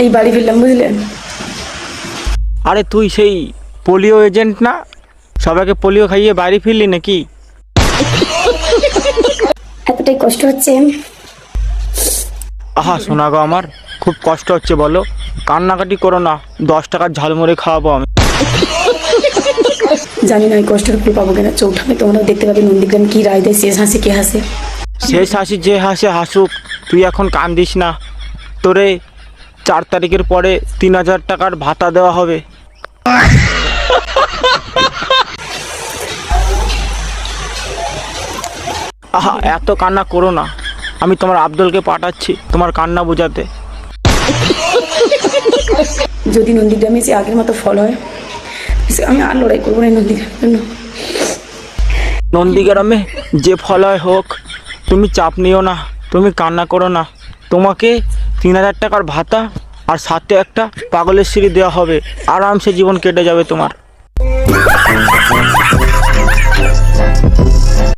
এই বাড়ি ফিরলাম, বুঝলেন? আরে তুই সেই পোলিও এজেন্ট না? সবাইকে পোলিও খাইয়ে বাড়ি ফিরলি নাকি? এতটাই কষ্ট হচ্ছে। আহা শোনা গো, আমার খুব কষ্ট হচ্ছে, বলো। কান্নাকাটি করো না, 10 টাকার ঝালমুড়ি খাওয়াবো আমি। জানি না এই কষ্টের উপর পাবো কিনা। চৌঠানে তোমরা দেখতে পাবে নন্দীগ্রাম কি রায় দেয়, শেষ হাসি কে হাসে। শেষ হাসি যে হাসে হাসুক, তুই এখন কান্দিস না। তোরে 4 তারিখের পরে 3000 টাকার ভাতা দেওয়া হবে। আহা এত কান্না করো না, আমি তোমার আব্দুলকে পাঠাচ্ছি তোমার কান্না বোঝাতে। যদি নন্দীগ্রামে সে আগের মতো ফল হয়, আমি আর লড়াই করবো না নন্দীগ্রামের জন্য। নন্দীগ্রামে যে ফল হয় হোক, তুমি চাপ নিও না, তুমি কান্না করো না। তোমাকে 3000 টাকার ভাতা আর সাথে একটা পাগলের সিঁড়ি দেওয়া হবে, আরামসে জীবন কেটে যাবে তোমার।